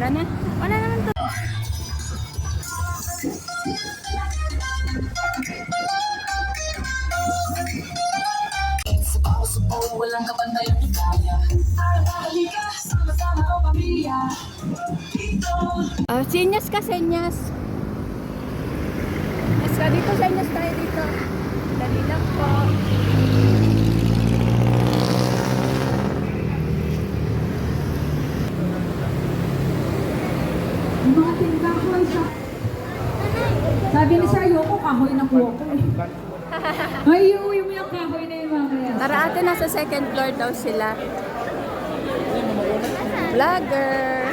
Tara na. Wala naman to. Walang kapantay ang kaya. Halika, sama-sama o pamilya. Senyas ka, senyas. Yes ka dito, senyas tayo dito. Dali lang po. Yung mga tindahan siya. Sabi ni Sir Yoko, kahoy na kuha ko eh. Ay, iuwi mo yung kahoy na yun mamaya. Tara ate, nasa second floor daw sila. Vlogger.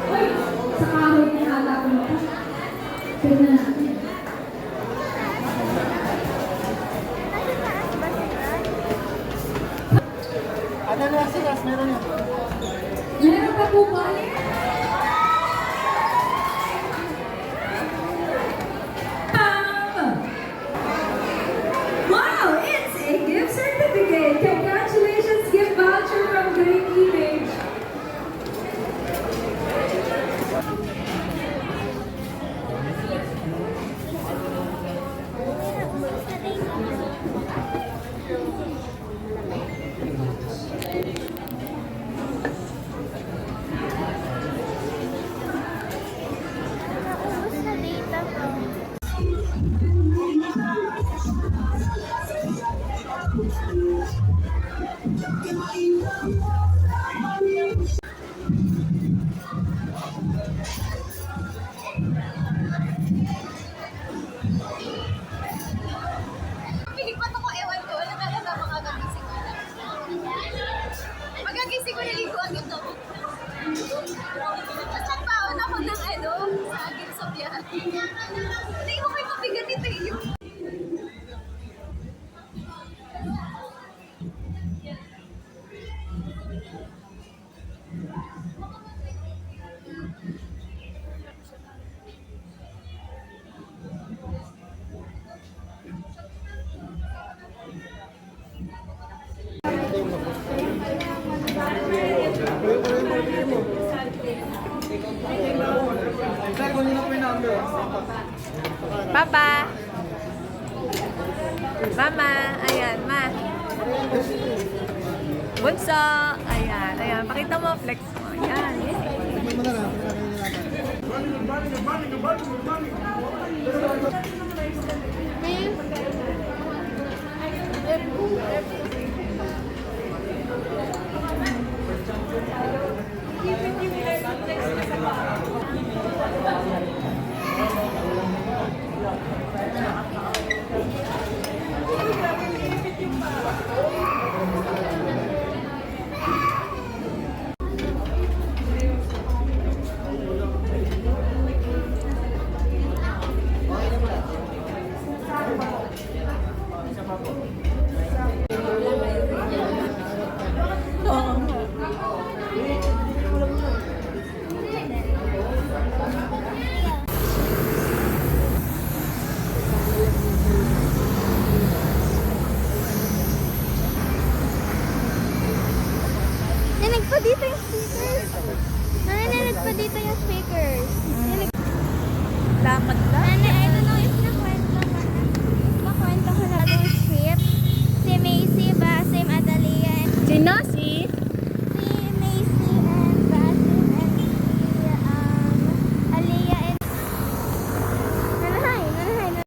Ay, sa kahoy na hala ko na. Pwede na natin. Ada nasi gas meron yan. Meron pa po ba? Wow, it's a gift certificate. Congratulations, gift voucher from Great Image. Naubos na data ko. Pilipat ako, ewan ko. Wala talaga makagagising ko na. Magagising ko, naliguan ito. Tapos nagpaon ako ng sa akin sa biyahe. Hindi ko kayo mabigat ito yung... Sir, kunin na po yung number. Papa. Mama. Ayan, ma. Bunso. Ayan, ayan. Pakita mo, flex mo. Ayan. Tignan mo na lang. Nanig pa dito yung speakers. Nanig pa dito yung speakers. Lakad lang. Nana, I don't know if nakwento ko na yung script. Si Macy ba? Si Adalia. Si Nas